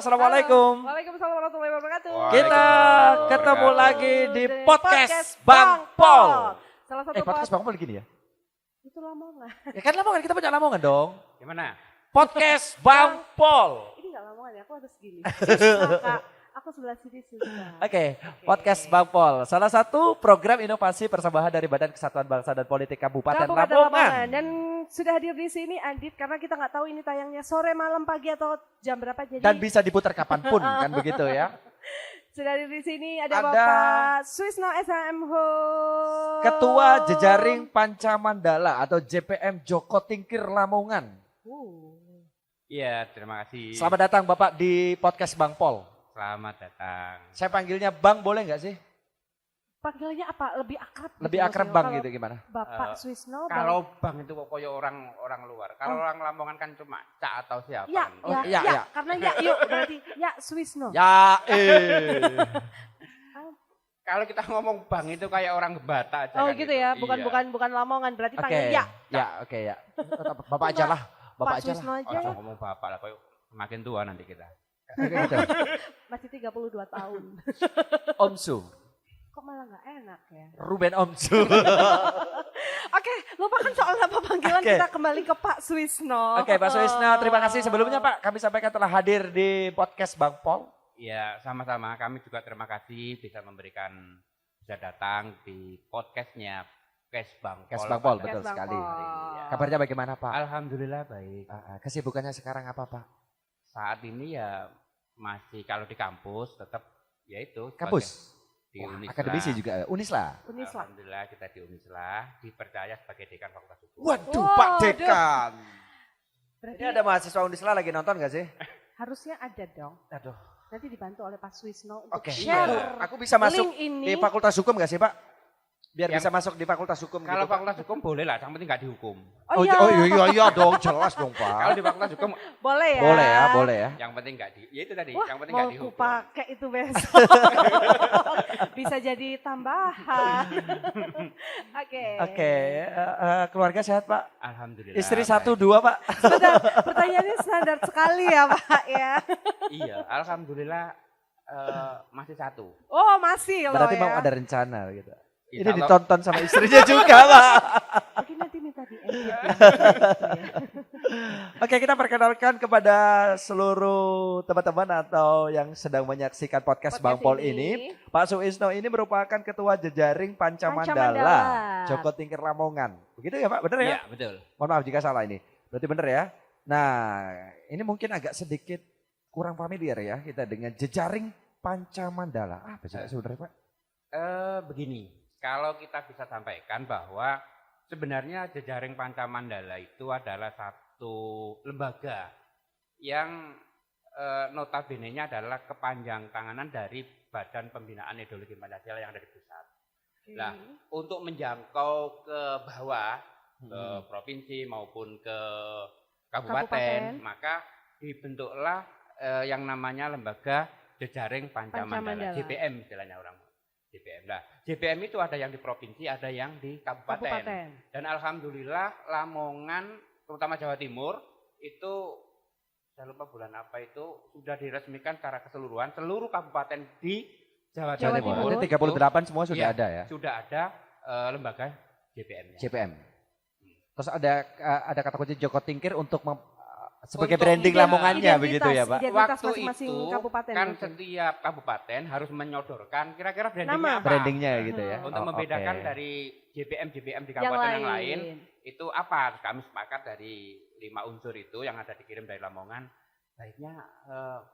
assalamualaikum. Waalaikumsalam warahmatullahi wabarakatuh. Kita ketemu lagi di podcast Bang Pol. Salah satu Podcast Bang Pol gini ya? Itu Lamongan. Ya kan Lamongan, kita punya Lamongan dong. Gimana? Podcast Bang Pol. Ini gak Lamongan ya, aku harus gini. Susah, Kak. Aku sebelah sini susah. Oke, podcast Bang Pol. Salah satu program inovasi persembahan dari Badan Kesatuan Bangsa dan Politik Kabupaten Lamongan. Dan sudah hadir di sini Adit, karena kita nggak tahu ini tayangnya sore, malam, pagi atau jam berapa. Jadi Dan bisa diputar kapanpun kan begitu ya. sudah hadir di sini ada Bapak Suisno SHMho. Ketua Jejaring Pancamandala atau JPM Joko Tingkir Lamongan. Iya, terima kasih. Selamat datang Bapak di podcast Bang Pol. Selamat datang. Saya panggilnya Bang boleh nggak sih? Panggilannya apa? Lebih akrab. Lebih gitu, akrab Mas, Bang kalau gitu gimana? Bapak Suisno. Kalau Bang itu kok koyo orang luar. Kalau orang Lamongan kan cuma Cak atau siapa. Ya, Oh, ya, iya, iya. karena ya, yuk berarti ya Suisno. Ya Kalau kita ngomong Bang itu kayak orang Batak aja. Oh kan gitu ya, Iya. bukan Lamongan, berarti Oke. panggil ya. Ya, oke ya. Bapak aja lah. Bapak Pak aja lah. Suisno aja Oh, ya. ngomong bapak lah, koyo semakin tua nanti kita. Oke, gitu. Masih 32 tahun. Om Su. Kok malah gak enak ya? Ruben Om Su. Oke, lupakan soal nama panggilan, Oke. kita kembali ke Pak Suisno. Oke Pak Suisno, terima kasih sebelumnya Pak. Kami sampaikan telah hadir di podcast Bang Pol. Iya, sama-sama. Kami juga terima kasih bisa datang di podcastnya Kes Bang Pol. Kes Bang Pol, pada betul Kes Bang sekali. Pol. Iya. Kabarnya bagaimana Pak? Alhamdulillah baik. Kesibukannya sekarang apa Pak? Saat ini ya masih kalau di kampus tetap ya itu. Kampus? Di Wah, Unisla. akademisi juga, Unisla. Unisla. Alhamdulillah kita di Unisla dipercaya sebagai dekan Fakultas Hukum. Waduh Wow, Pak Dekan. Berarti Ini ada mahasiswa Unisla lagi nonton gak sih? harusnya ada dong. Aduh. Nanti dibantu oleh Pak Suisno untuk Oke, share aku bisa masuk link ini. di Fakultas Hukum gak sih Pak? Biar Yang- bisa masuk di Fakultas Hukum Kalau gitu, Pak. Fakultas Hukum boleh lah, yang penting nggak dihukum. Oh, iya. iya dong, jelas dong Kalau Pak. di Fakultas Hukum Boleh ya. Boleh ya. yang penting nggak di, ya itu tadi, Wah, yang penting mau nggak ku dihukum. pakai itu besok. Bisa jadi tambahan. Oke. Oke, keluarga sehat Pak? Alhamdulillah. Istri baik. 1, 2 Pak? Sebentar, pertanyaannya standar sekali ya Pak ya. Iya, alhamdulillah masih satu. Oh masih loh Berarti ya. mau ada rencana gitu. Ini Insya Allah- ditonton sama istrinya juga Pak. Mungkin nanti minta di-edit ya. Oke, kita perkenalkan kepada seluruh teman-teman atau yang sedang menyaksikan podcast Bang Pol ini. Pak Suisno ini merupakan Ketua Jejaring Pancamandala, Pancamandala. Joko Tingkir Lamongan. Begitu ya Pak, benar ya? Iya, betul. Mohon maaf jika salah ini. Berarti benar ya? Nah, ini mungkin agak sedikit kurang familiar ya kita dengan Jejaring Pancamandala. Apa sih sebenarnya Pak? Begini, kalau kita bisa sampaikan bahwa sebenarnya Jejaring Pancamandala itu adalah satu lembaga yang notabene-nya adalah kepanjang tanganan dari Badan Pembinaan Ideologi Pancasila yang ada di pusat. Nah, untuk menjangkau ke bawah, ke provinsi maupun ke kabupaten, maka dibentuklah yang namanya lembaga Jejaring Pancamandala, Pancamandala. JPM istilahnya orang. JPM. Nah, JPM itu ada yang di provinsi, ada yang di kabupaten. Dan alhamdulillah Lamongan, terutama Jawa Timur, itu saya lupa bulan apa itu sudah diresmikan secara keseluruhan seluruh kabupaten di Jawa Jawa Timur. Timur. Ini 38 semua sudah Iya, ada ya? Sudah ada lembaga JPM-nya. JPM. Terus ada kata kunci Joko Tingkir untuk sebagai Untuk branding Identitas- Lamongannya begitu ya Pak? Identitas Waktu masing-masing itu kabupaten kan mungkin. setiap kabupaten harus menyodorkan kira-kira brandingnya Nama. apa. Brandingnya gitu ya? Untuk Oh, membedakan oke. dari JPM di Yang kabupaten yang lain. lain itu apa. Terus kami sepakat dari 5 unsur itu yang ada dikirim dari Lamongan. Baiknya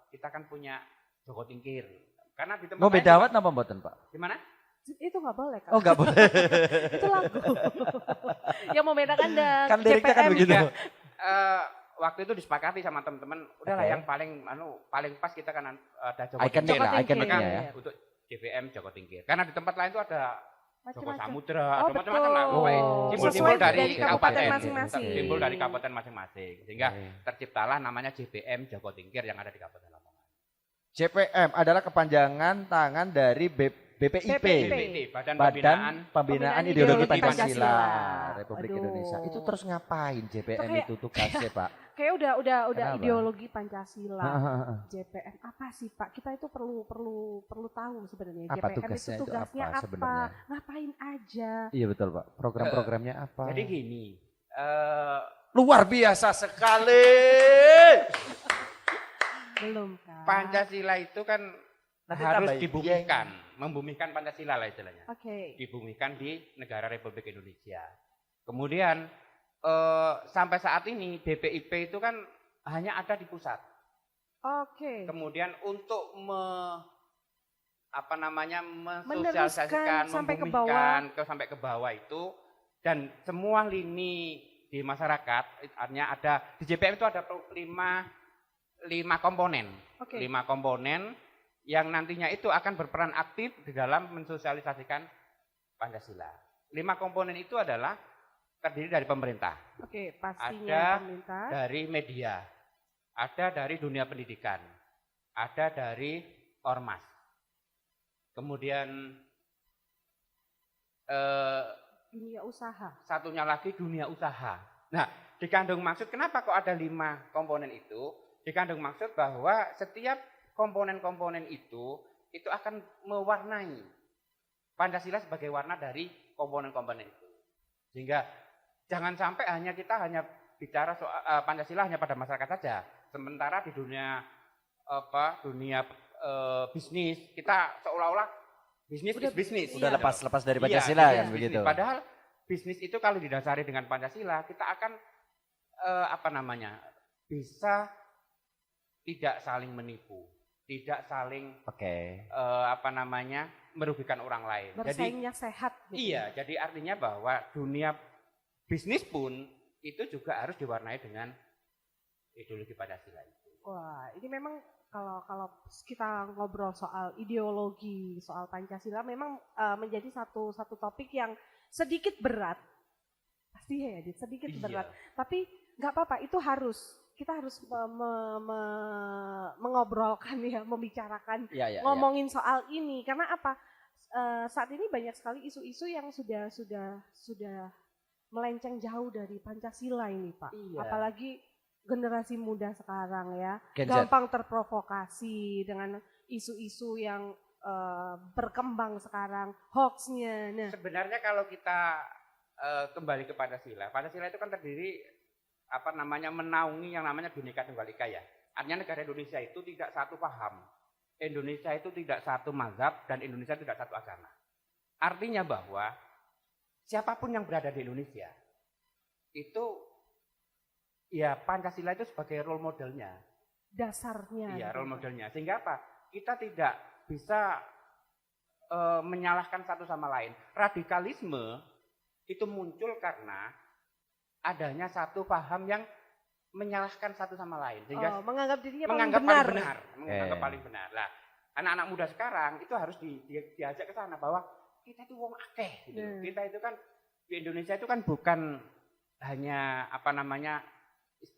kita kan punya Joko Tingkir. Karena di tempat Mau lain bedawat apa mboten Pak? gimana? Itu nggak boleh Kak. Oh nggak boleh. Itu lagu. Yang membedakan dan Kan liriknya kan JPM begitu. juga. Waktu itu disepakati sama teman-teman, udahlah Oke. yang paling pas kita kan ada Joko Ikonnya Tingkir. lah, Joko Tingkir. ikoniknya ya. Untuk JPM Joko Tingkir. Karena di tempat lain itu ada Joko Macam-macam. Samudra, Oh, ada macam-macam lah. betul. Pokoknya Oh. simbol-simbol Sesuai dari dari kabupaten kabupaten masing-masing. Simbol dari kabupaten masing-masing. Sehingga Oke. terciptalah namanya JPM Joko Tingkir yang ada di Kabupaten Lamongan. JPM adalah kepanjangan tangan dari BPIP. BPIP, Badan Pembinaan Pembinaan Ideologi Ideologi Pancasila Pancasila. Republik Aduh. Indonesia. Itu terus ngapain JPM Itu kayak- itu tugasnya Pak? kayak udah Kenapa? ideologi Pancasila. JPM apa sih Pak? Kita itu perlu tahu sebenarnya. Apa JPM tugasnya itu tugasnya apa apa? sebenarnya? Ngapain aja? Iya betul Pak. Program-programnya apa? Jadi gini, Luar biasa sekali. Belum kan? Pancasila itu kan Nanti harus tambahin. dibumikan, membumikan Pancasila lah istilahnya. Oke. Dibumikan di negara Republik Indonesia. Kemudian sampai saat ini BPIP itu kan hanya ada di pusat. Oke. Kemudian untuk Meneruskan mensosialisasikan, sampai ke membumikan sampai ke bawah itu, dan semua lini di masyarakat artinya ada di JPM itu ada lima komponen. Oke. 5 komponen yang nantinya itu akan berperan aktif di dalam mensosialisasikan Pancasila. 5 komponen itu adalah terdiri dari pemerintah, Oke, pastinya ada pemerintah. dari media, ada dari dunia pendidikan, ada dari ormas. Kemudian Dunia usaha. satunya lagi dunia usaha. Nah, dikandung maksud kenapa kok ada 5 komponen itu? Dikandung maksud bahwa setiap komponen-komponen itu akan mewarnai Pancasila sebagai warna dari komponen-komponen itu. Sehingga jangan sampai kita hanya bicara soal Pancasila hanya pada masyarakat saja. Sementara di dunia bisnis kita seolah-olah bisnis is bisnis. Udah Iya. lepas dari Iya, Pancasila bisnis kan is begitu. bisnis. Padahal bisnis itu kalau didasari dengan Pancasila, kita akan bisa tidak saling menipu, tidak saling Oke. merugikan orang lain. Bersaingnya sehat. Gitu. Iya, jadi artinya bahwa dunia bisnis pun itu juga harus diwarnai dengan ideologi Pancasila itu. Wah, ini memang kalau kita ngobrol soal ideologi, soal Pancasila memang menjadi satu topik yang sedikit berat. Pasti ya, sedikit Iya. berat. Tapi nggak apa-apa, itu kita harus mengobrolkan ya, membicarakan, Iya. ngomongin soal ini. Karena apa? Saat ini banyak sekali isu-isu yang sudah melenceng jauh dari Pancasila ini, Pak. Iya. Apalagi generasi muda sekarang ya, Gen Z. gampang terprovokasi dengan isu-isu yang berkembang sekarang, hoaxnya. Nah, Sebenarnya kalau kita kembali ke Pancasila, Pancasila itu kan terdiri menaungi yang namanya Bhinneka Tunggal Ika ya. Artinya negara Indonesia itu tidak satu paham. Indonesia itu tidak satu mazhab dan Indonesia tidak satu agama. Artinya bahwa siapapun yang berada di Indonesia itu ya Pancasila itu sebagai role modelnya. dasarnya. Iya, gitu. role modelnya. Sehingga apa? Kita tidak bisa menyalahkan satu sama lain. Radikalisme itu muncul karena adanya satu paham yang menyalahkan satu sama lain. Sehingga Menganggap dirinya menganggap paling paling benar. benar. Menganggap paling benar. Lah, anak-anak muda sekarang itu harus diajak ke sana bahwa kita itu wong akeh gitu. Kita itu kan di Indonesia itu kan bukan hanya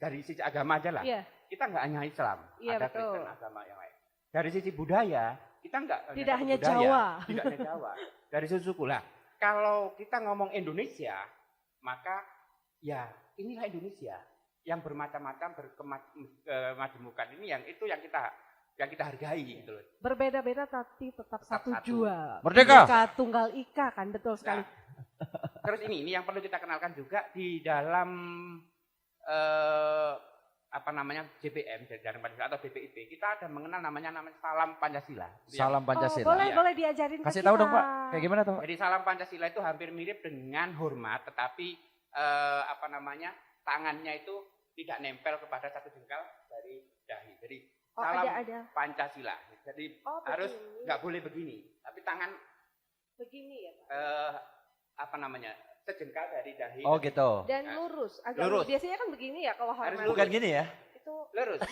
dari sisi agama aja lah. Iya. Kita nggak hanya Islam, Iya, ada betul. Kristen, agama yang lain. Dari sisi budaya, kita nggak Tidak satu hanya budaya, Jawa. tidak hanya Jawa. Dari sisi suku lah. Kalau kita ngomong Indonesia, maka ya inilah Indonesia yang bermacam-macam berkemajemukan ini yang kita hargai gitu loh. Berbeda-beda tapi tetap satu satu. jua. Merdeka. Bhinneka Tunggal Ika kan, betul sekali. Nah, terus ini yang perlu kita kenalkan juga di dalam JPM Jajaran Pancasila atau BPIP, kita ada mengenal namanya Salam Pancasila. Salam Pancasila. Boleh, Iya. boleh diajarin Kasih ke tahu kita. dong Pak, kayak gimana tuh Pak? Jadi salam Pancasila itu hampir mirip dengan hormat, tetapi tangannya itu tidak nempel kepada satu jengkal dari dahi. Jadi salam ada. Pancasila. Jadi harus begini. nggak boleh begini, tapi tangan Begini ya, Pak. sejengkal dari dahi. Oh gitu. Dan lurus, agak Lurus. Biasanya kan begini ya kalau Harus hormat. Bukan gini ya? Itu Lurus.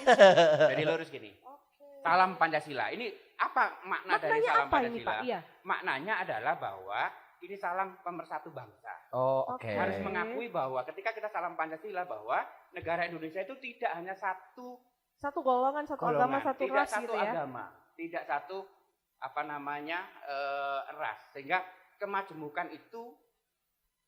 Jadi lurus gini. oke. Salam Pancasila. Ini apa makna dari Maknanya salam apa ini, Pancasila? Pak? Iya. Maknanya adalah bahwa ini salam pemersatu bangsa. Oh oke. Oke. Harus mengakui bahwa ketika kita salam Pancasila bahwa negara Indonesia itu tidak hanya satu Satu golongan, satu agama, satu tidak ras satu gitu ya. agama, tidak satu ras. Sehingga kemajemukan itu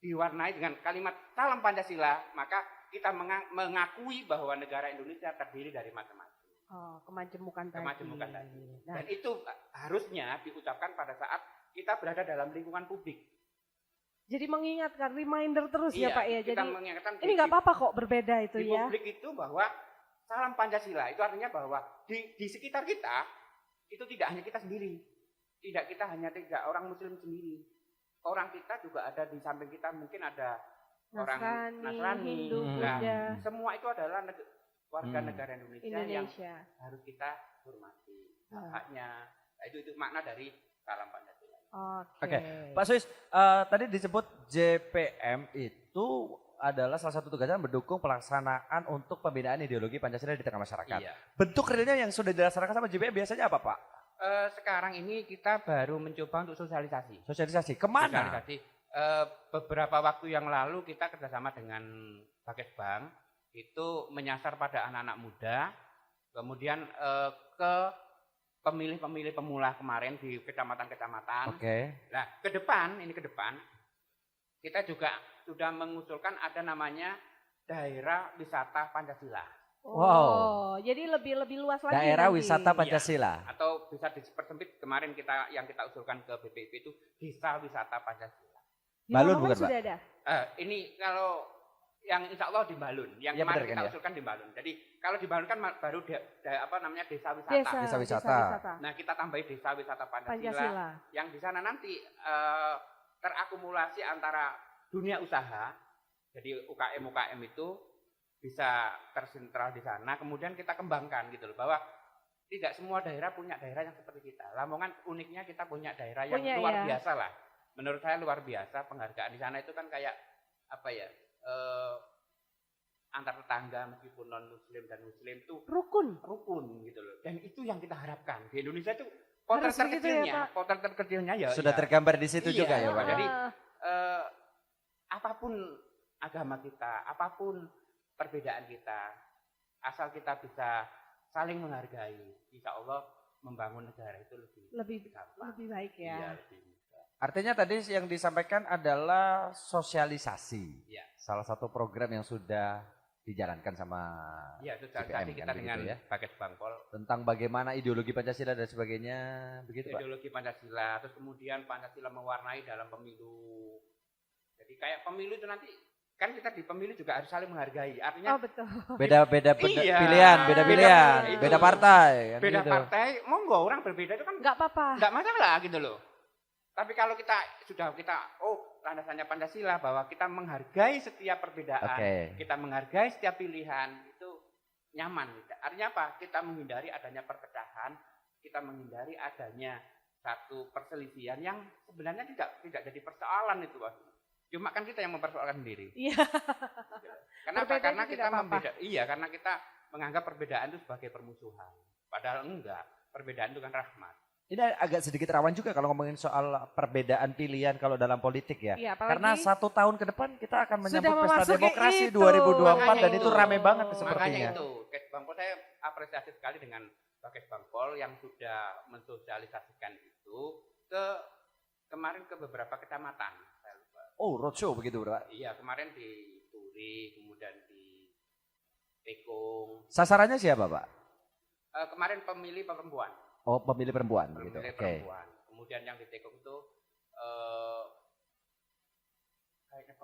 diwarnai dengan kalimat salam Pancasila, maka kita mengakui bahwa negara Indonesia terdiri dari macam-macam. Oh, kemajemukan tadi. Kemajemukan tadi. Nah, Dan itu harusnya diucapkan pada saat kita berada dalam lingkungan publik. jadi mengingatkan, reminder terus ya Pak ya. Kita Jadi mengingatkan ini nggak apa-apa kok berbeda itu di ya. publik itu bahwa salam Pancasila itu artinya bahwa di sekitar kita itu tidak hanya kita sendiri. Tidak orang muslim sendiri. Orang kita juga ada di samping kita, mungkin ada orang Nasrani, Hindu, Nah, Buddha, semua itu adalah warga negara Indonesia yang Indonesia. harus kita hormati Ah. haknya. Nah, itu makna dari salam Pancasila. Oke. Pak Suis, tadi disebut JPM itu adalah salah satu tugasnya mendukung pelaksanaan untuk pembinaan ideologi Pancasila di tengah masyarakat. Iya. Bentuk realnya yang sudah dilaksanakan sama JPM biasanya apa Pak? Sekarang ini kita baru mencoba untuk sosialisasi. Sosialisasi, kemana? Sosialisasi. Beberapa waktu yang lalu kita kerjasama dengan Bakesbang itu menyasar pada anak-anak muda, kemudian ke pemilih-pemilih pemula kemarin di kecamatan-kecamatan. Oke. Nah, ke depan kita juga sudah mengusulkan ada namanya daerah wisata Pancasila. Oh, jadi lebih luas lagi. Daerah nanti. wisata Pancasila. Atau bisa dipersempit kemarin yang kita usulkan ke BPIP itu desa wisata Pancasila. Di Balun Lamongan bukan, sudah Pak? ada. Ini kalau yang insya Allah di Balun, yang Ya, kemarin benar, kita kan, ya? usulkan di Balun. Jadi kalau di Balun kan baru desa wisata. Desa wisata. Nah, kita tambahi desa wisata Pancasila, Pancasila. yang di sana nanti terakumulasi antara dunia usaha, jadi UKM itu bisa tersentral di sana, kemudian kita kembangkan gitu loh, bahwa tidak semua daerah punya daerah yang seperti kita. Lamongan uniknya kita punya daerah yang luar biasa lah. Menurut saya luar biasa, penghargaan di sana itu kan kayak apa ya, antar tetangga meskipun non muslim dan muslim itu rukun gitu loh. Dan itu yang kita harapkan di Indonesia itu potret terkecilnya ya Sudah tergambar di situ juga ya Pak. Jadi apapun agama kita, apapun perbedaan kita, asal kita bisa saling menghargai, insya Allah membangun negara itu lebih baik ya. Iya, lebih mudah. Artinya tadi yang disampaikan adalah sosialisasi. Ya. Salah satu program yang sudah dijalankan sama Ya, JPM, sosialisasi kita kan dengan begitu ya? Paket Bangpol. Tentang bagaimana ideologi Pancasila dan sebagainya, begitu Pak? Ideologi Pancasila, terus kemudian Pancasila mewarnai dalam pemilu. Jadi kayak pemilu itu nanti, kan kita di pemilu juga harus saling menghargai. Artinya betul. Beda-beda Iya. pilihan, beda pilihan, Itu. beda partai. Kan beda gitu. partai, monggo orang berbeda itu kan Nggak apa-apa. nggak masalah gitu loh. Tapi kalau kita landasannya Pancasila, bahwa kita menghargai setiap perbedaan, kita menghargai setiap pilihan, itu nyaman. Artinya apa? Kita menghindari adanya perpecahan, kita menghindari adanya satu perselisihan yang sebenarnya tidak jadi persoalan itu, Pak. Cuma kan kita yang mempersoalkan sendiri. Iya. Kenapa? Berbeda Karena itu kita tidak apa-apa. karena kita menganggap perbedaan itu sebagai permusuhan. Padahal enggak, perbedaan itu kan rahmat. Ini agak sedikit rawan juga kalau ngomongin soal perbedaan pilihan kalau dalam politik ya. Iya, Karena 1 tahun ke depan kita akan menyambut pesta memasuki demokrasi itu. 2024 dan Makanya itu rame banget sepertinya. Makanya itu, Kesbangpol saya apresiasi sekali dengan Pak Kesbangpol yang sudah mensosialisasikan itu kemarin ke beberapa kecamatan. Saya lupa. Oh, roadshow begitu, Pak. Iya, kemarin di Turi, kemudian di Tekung. Sasarannya siapa, Pak? Kemarin pemilih perempuan. Oh, pemilih perempuan begitu. Pemilih Oke. perempuan. Kemudian yang di Tekung itu kayaknya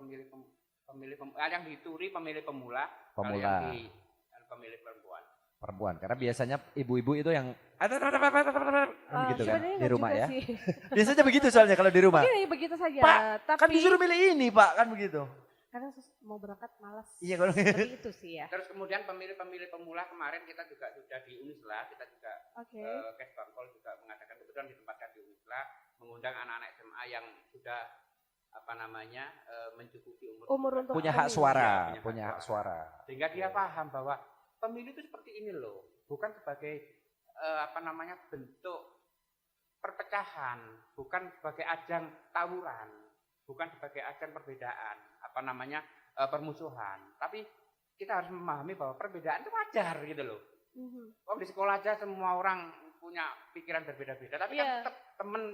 yang di Turi pemilih pemula. Kalau Pemula. yang di pemilih perempuan. Perempuan, karena biasanya ibu-ibu itu yang gitu kan Sebenarnya di nggak rumah juga ya. sih. Biasanya begitu soalnya kalau di rumah. Mungkin ya begitu saja. Pak, tapi kan disuruh milih ini, Pak, kan begitu. kadang mau berangkat malas. Iya, kalau Seperti itu sih ya. Terus kemudian pemilih-pemilih pemula kemarin kita juga sudah di Unisla, kita juga Oke. Kesbangpol juga mengadakan, kebetulan ditempatkan di Unisla, mengundang anak-anak SMA yang sudah mencukupi umur Umur untuk punya hak pemilu. suara, Iya, punya hak suara. sehingga dia paham bahwa pemilu itu seperti ini loh, bukan sebagai bentuk perpecahan, bukan sebagai ajang tawuran, bukan sebagai ajang perbedaan, permusuhan. Tapi kita harus memahami bahwa perbedaan itu wajar gitu loh. Oh, di sekolah aja semua orang punya pikiran berbeda-beda, tapi kan tetap temen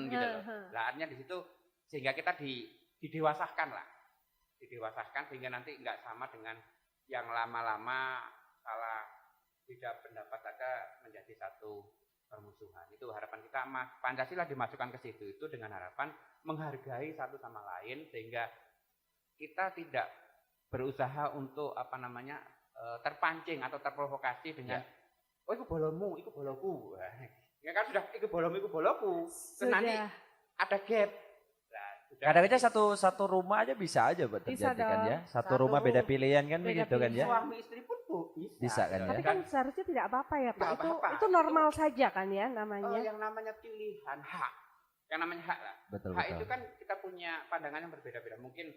gitu loh. Lah artinya di situ sehingga kita didewasahkan lah. didewasahkan sehingga nanti nggak sama dengan yang lama-lama salah beda pendapat saja menjadi satu permusuhan. Itu harapan kita, Pancasila dimasukkan ke situ itu dengan harapan menghargai satu sama lain sehingga kita tidak berusaha untuk terpancing atau terprovokasi dengan oh itu bolonmu, itu bolonku. Ya kan sudah itu bolonmu, itu bolonku. Terus nanti ada gap. Kadang-kadang satu rumah aja bisa aja buat terjadi kan ya. Satu rumah beda pilihan kan begitu kan ya. Suami istri pun Bisa kan ya. Tapi kan seharusnya tidak apa-apa ya Pak. Apa-apa. Itu normal saja kan ya namanya. Yang namanya pilihan hak. Yang namanya hak lah. Betul, hak betul. itu kan kita punya pandangan yang berbeda-beda. Mungkin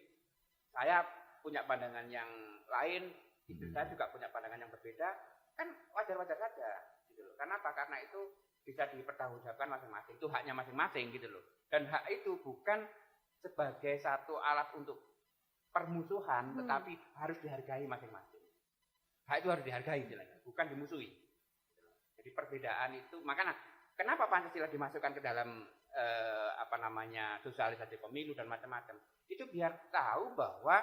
saya punya pandangan yang lain, saya juga punya pandangan yang berbeda. Kan wajar-wajar saja gitu loh. Karena apa? Karena itu bisa dipertanggungjawabkan masing-masing. Itu haknya masing-masing gitu loh. Dan hak itu bukan sebagai satu alat untuk permusuhan, tetapi harus dihargai masing-masing. Hak itu harus dihargai istilahnya, bukan dimusuhi. Jadi perbedaan itu, makanya kenapa Pancasila dimasukkan ke dalam sosialisasi pemilu dan macam-macam. Itu biar tahu bahwa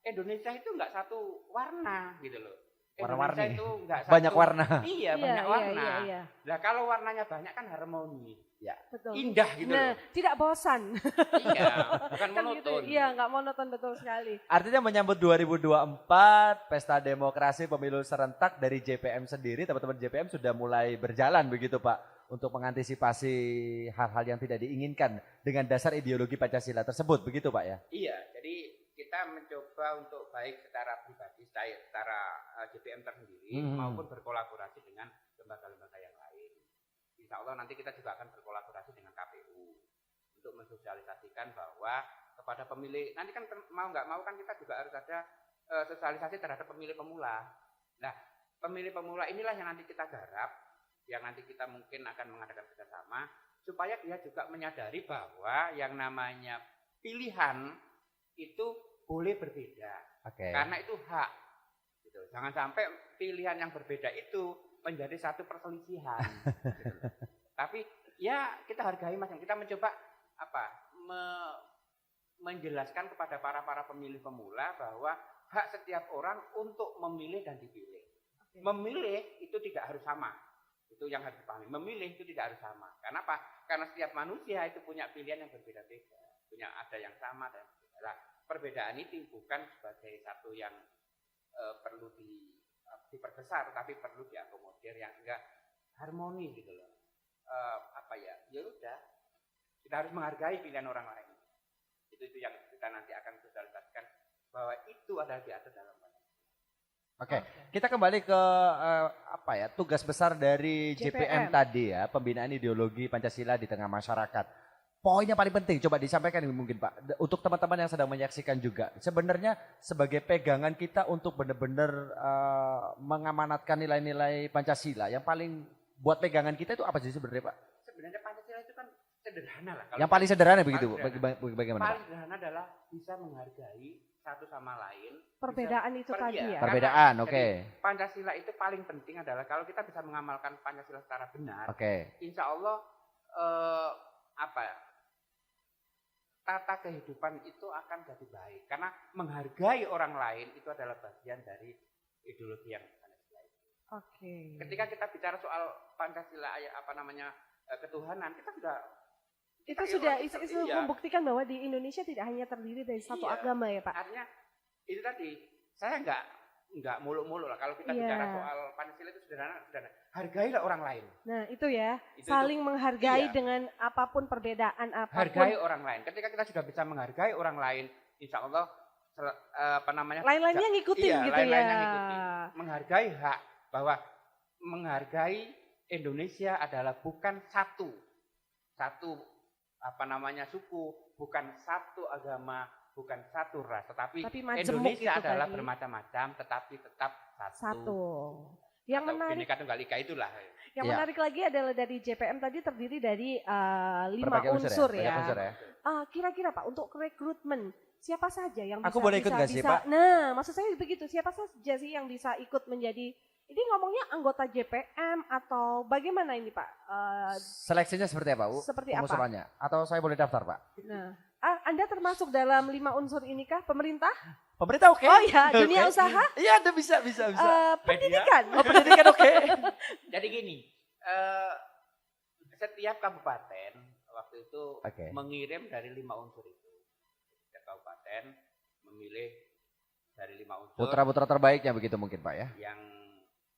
Indonesia itu enggak satu warna gitu loh. Warna-warni. Itu enggak Banyak warna. Iya, banyak warna. Iya. Nah, kalau warnanya banyak kan harmoni. Ya. Betul. Indah gitu Nah, loh. tidak bosan. Iya, bukan Kan monoton. gitu. Iya, nggak monoton betul sekali. Artinya menyambut 2024 pesta demokrasi pemilu serentak dari JPM sendiri, teman-teman JPM sudah mulai berjalan begitu Pak untuk mengantisipasi hal-hal yang tidak diinginkan dengan dasar ideologi Pancasila tersebut begitu Pak ya? Iya, jadi kita mencoba untuk baik secara pribadi, secara JPM tersendiri maupun berkolaborasi dengan lembaga-lembaga yang lain. Insya Allah nanti kita juga akan berkolaborasi dengan KPU untuk mensosialisasikan bahwa kepada pemilih, nanti kan mau nggak mau kan kita juga harus ada sosialisasi terhadap pemilih pemula. Nah, pemilih pemula inilah yang nanti kita garap, yang nanti kita mungkin akan mengadakan kerjasama, supaya dia juga menyadari bahwa yang namanya pilihan itu boleh berbeda, karena itu hak. Gitu. Jangan sampai pilihan yang berbeda itu menjadi satu perselisihan. Gitu. Tapi ya kita hargai masing-masing. Kita mencoba menjelaskan kepada para pemilih pemula bahwa hak setiap orang untuk memilih dan dipilih. Memilih itu tidak harus sama. Itu yang harus dipahami. Memilih itu tidak harus sama. Karena apa? Karena setiap manusia itu punya pilihan yang berbeda-beda. Punya ada yang sama dan berbeda. Nah, perbedaan itu bukan sebagai satu yang perlu diperbesar, tapi perlu diakomodir yang enggak harmoni gitu loh. Ya udah, kita harus menghargai pilihan orang lain. Itu yang kita nanti akan sosialisasikan bahwa itu adalah diatur dalam Oke, kita kembali ke tugas besar dari JPM tadi ya, pembinaan ideologi Pancasila di tengah masyarakat. Poin yang paling penting coba disampaikan mungkin Pak, untuk teman-teman yang sedang menyaksikan juga. Sebenarnya sebagai pegangan kita untuk benar-benar mengamanatkan nilai-nilai Pancasila, yang paling buat pegangan kita itu apa sih sebenarnya Pak? Sebenarnya Pancasila itu kan sederhana lah. Yang paling sederhana begitu, bagaimana Pak? Paling sederhana adalah bisa menghargai satu sama lain. Perbedaan itu tadi ya. Perbedaan, oke. Pancasila itu paling penting adalah kalau kita bisa mengamalkan Pancasila secara benar. Insya Allah tata kehidupan itu akan jadi baik. Karena menghargai orang lain itu adalah bagian dari ideologi yang Pancasila itu. Ketika kita bicara soal Pancasila, ketuhanan, kita sudah membuktikan bahwa di Indonesia tidak hanya terdiri dari satu agama ya Pak. Artinya itu tadi, saya enggak muluk-muluk lah kalau kita bicara soal Pancasila itu sederhana. Hargailah orang lain. Nah, itu ya, saling menghargai dengan apapun perbedaan apapun. Hargai orang lain. Ketika kita sudah bisa menghargai orang lain, insya Allah lain-lainnya ngikutin gitu ya. Menghargai hak, bahwa menghargai Indonesia adalah bukan satu suku, bukan satu agama, bukan satu ras, tetapi Indonesia adalah bermacam-macam, tetapi tetap satu. Yang menarik, Bhinneka Tunggal Ika itulah. Yang menarik lagi adalah dari JPM tadi terdiri dari 5 unsur ya. Kira-kira Pak, untuk rekrutmen siapa saja yang bisa? Aku boleh ikut nggak sih Pak? Nah, maksud saya begitu. Siapa saja sih yang bisa ikut menjadi Ini ngomongnya anggota JPM atau bagaimana ini Pak? Seleksinya seperti apa, Bu? Seperti apa? Pengusulannya? Atau saya boleh daftar, Pak? Nah, Anda termasuk dalam 5 unsur ini kah? Pemerintah? Pemerintah oke. Oh ya, dunia Oke. usaha? Iya, ada bisa. Pendidikan? Oh, pendidikan oke. Jadi gini, setiap kabupaten waktu itu Oke. mengirim dari 5 unsur itu. Setiap kabupaten memilih dari 5 unsur Putra-putra terbaiknya begitu mungkin, Pak ya? yang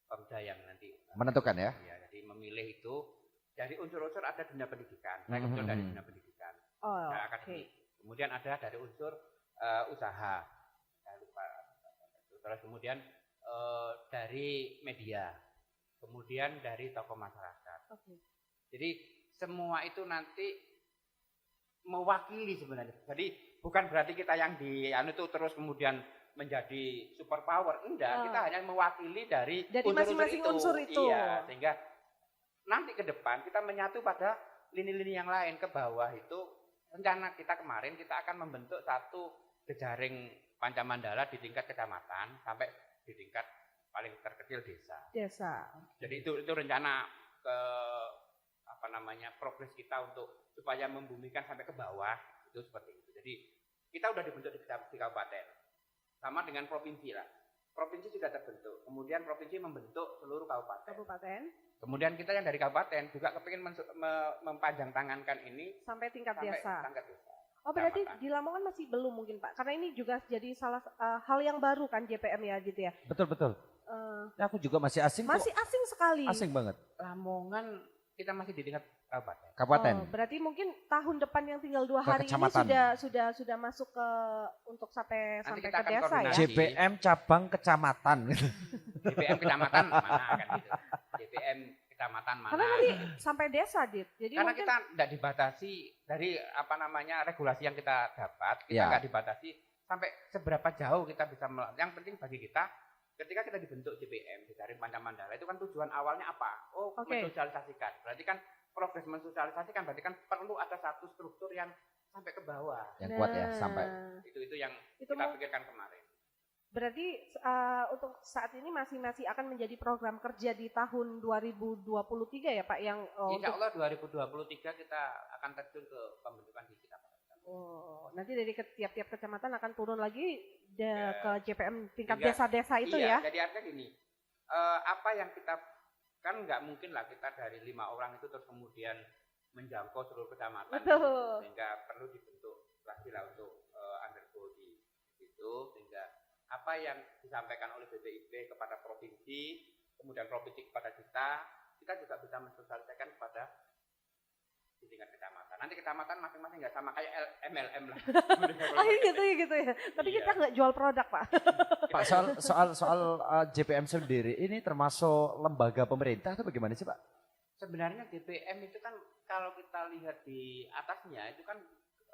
Pemda yang nanti Menentukan ya? Ya, jadi memilih itu dari unsur-unsur ada dunia pendidikan. Saya kebetulan dari dunia pendidikan, Oh, dari oke. akademik. Kemudian ada dari unsur usaha. Saya lupa. Terus kemudian dari media. Kemudian dari tokoh masyarakat. Oke. Jadi semua itu nanti mewakili sebenarnya. Jadi bukan berarti kita yang di itu terus kemudian menjadi super power, enggak, kita hanya mewakili dari masing-masing unsur itu. Iya, sehingga nanti ke depan kita menyatu pada lini-lini yang lain. Ke bawah itu rencana kita kemarin kita akan membentuk satu jejaring Pancamandala di tingkat kecamatan sampai di tingkat paling terkecil desa. Jadi itu rencana progres kita untuk supaya membumikan sampai ke bawah itu seperti itu. Jadi kita udah dibentuk di kabupaten. Sama dengan provinsi lah. Provinsi sudah terbentuk. Kemudian provinsi membentuk seluruh kabupaten. Kemudian kita yang dari kabupaten juga kepingin mempanjang tangankan ini sampai tingkat desa. Oh, berarti Kecamatan. di Lamongan masih belum mungkin Pak. Karena ini juga jadi salah hal yang baru kan JPM ya gitu ya. Betul. Ya, aku juga masih asing kok. Masih asing sekali. Asing banget. Lamongan kita masih di tingkat Kabupaten. Oh, berarti mungkin tahun depan yang tinggal 2 hari ini kecamatan. sudah masuk ke untuk sampai Nanti ke kita akan desa ya. koordinasi. JPM cabang kecamatan. JPM kecamatan mana kan gitu. JPM kecamatan mana. Karena nanti sampai desa, Dit. Jadi Karena mungkin kita tidak dibatasi dari regulasi yang kita dapat, kita Ya. nggak dibatasi sampai seberapa jauh kita bisa yang penting bagi kita ketika kita dibentuk JPM dari Pancamandala itu kan tujuan awalnya apa? Oh, Oke. mensosialisasikan. Berarti kan progres mensosialisasikan berarti kan perlu ada satu struktur yang sampai ke bawah. Yang kuat ya, sampai. Itu yang itu kita mau- pikirkan kemarin. berarti untuk saat ini masih akan menjadi program kerja di tahun 2023 ya Pak yang Insya untuk Allah 2023 kita akan terjun ke pembentukan di kita. nanti dari tiap-tiap kecamatan akan turun lagi Ya. ke JPM tingkat Sehingga- desa-desa itu iya, ya. jadi artinya gini, apa yang kita kan nggak mungkin lah kita dari 5 orang itu terus kemudian menjangkau seluruh kecamatan. Betul. Sehingga perlu dibentuk lagi lah untuk undergo di situ, sehingga apa yang disampaikan oleh BPIP kepada provinsi, kemudian provinsi kepada kita juga bisa mensosialisasikan kepada di tingkat kecamatan. Nanti kecamatan masing-masing nggak sama kayak MLM lah. Ah gitu ya. Tapi Iya. kita nggak jual produk Pak. Pak, soal JPM sendiri ini termasuk lembaga pemerintah atau bagaimana sih, Pak? Sebenarnya DPM itu kan kalau kita lihat di atasnya itu kan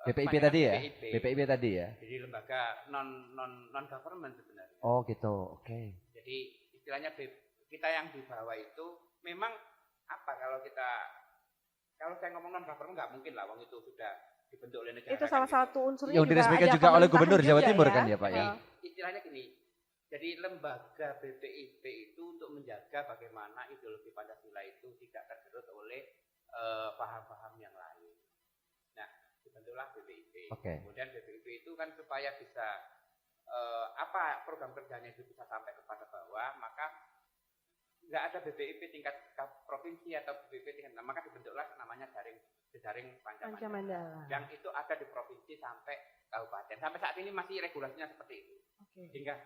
BPIP kebanyakan tadi ya? BPIP. BPIP tadi ya? Jadi lembaga non government sebenarnya. Oh gitu, oke. Jadi istilahnya kita yang di bawah itu memang apa kalau saya ngomong non government nggak mungkin lah, wong itu sudah dibentuk oleh negara. Itu kan salah gitu. satu unsurnya Yang diresmikan juga oleh Gubernur Jawa Timur kan ya, Pak ya? Istilahnya gini, jadi lembaga BPIP itu untuk menjaga bagaimana ideologi Pancasila itu tidak tergerus oleh paham-paham yang lain. Nah, dibentuklah BPIP. Oke. Kemudian BPIP itu kan supaya bisa program kerjanya itu bisa sampai kepada bawah, maka nggak ada BPIP tingkat provinsi atau BPIP tingkat, maka dibentuklah namanya jejaring Pancamandala. Yang itu ada di provinsi sampai kabupaten. Sampai saat ini masih regulasinya seperti itu. Oke. Sehingga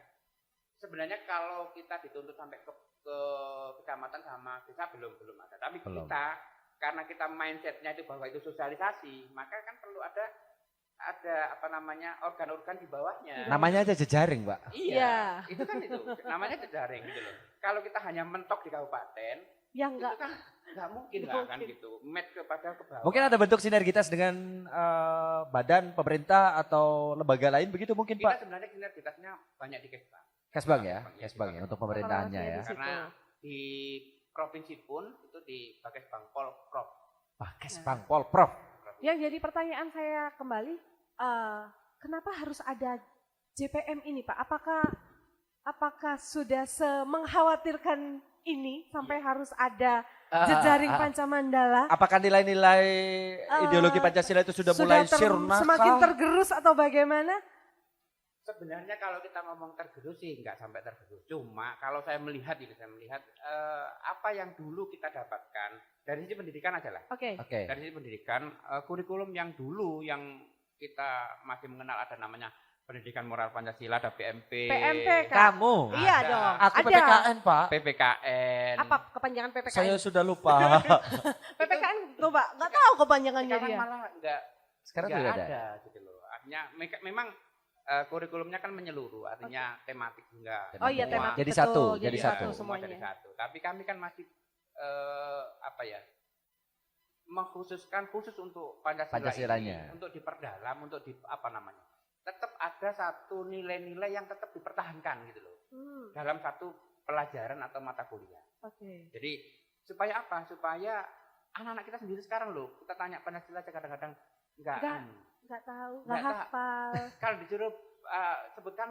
sebenarnya kalau kita dituntut sampai ke kecamatan sama desa belum ada. Tapi Belum. karena kita mindsetnya itu bahwa itu sosialisasi, maka kan perlu ada organ-organ di bawahnya. Namanya aja jejaring, Pak. Iya, itu kan itu namanya jejaring gitu loh. Kalau kita hanya mentok di kabupaten, Ya itu enggak. kan nggak mungkin Nggak lah kan mungkin. gitu. Match ke bawah. Mungkin ada bentuk sinergitas dengan badan pemerintah atau lembaga lain begitu mungkin, kita Pak? sebenarnya sinergitasnya banyak di Kesbang. Kesbang ya? Iya, Kesbang ya, Kesbang. untuk pemerintahannya ya. Di situ. Karena di provinsi pun itu di Bakesbang Polprov. Pak Kesbang, Polprov. Yang jadi pertanyaan saya kembali, kenapa harus ada JPM ini Pak? Apakah apakah sudah mengkhawatirkan ini sampai harus ada Ah, jejaring ah, ah. Pancamandala? Apakah nilai-nilai ideologi Pancasila itu sudah mulai sirna semakin kah? tergerus atau bagaimana? Sebenarnya kalau kita ngomong tergerus sih nggak sampai tergerus. Cuma kalau saya melihat apa yang dulu kita dapatkan dari sisi pendidikan aja lah. Oke. Oke. Dari sisi pendidikan, kurikulum yang dulu yang kita masih mengenal ada namanya pendidikan moral Pancasila, ada PMP. PMP, Kak. Kamu? Iya Ada. dong. Aku ada. PPKN, Pak. PPKN. Apa kepanjangan PPKN? Saya sudah lupa. PPKN coba nggak tahu kepanjangannya Sekarang dia. malah nggak Sekarang nggak sudah ada. gitu loh. Artinya memang kurikulumnya kan menyeluruh, artinya tematik enggak. Oh iya, semua. tematik. Jadi Betul, satu, jadi jadi Iya, satu. satu. semua semuanya. jadi satu. Tapi kami kan masih mengkhususkan khusus untuk Pancasila Pancasilanya. ini, untuk diperdalam, untuk tetap ada satu nilai-nilai yang tetap dipertahankan gitu loh dalam satu pelajaran atau mata kuliah. Oke. Jadi supaya apa? Supaya anak-anak kita sendiri sekarang loh, kita tanya Pancasila aja kadang-kadang Nggak tahu, Nggak nggak tahu. hafal. kalau disuruh sebutkan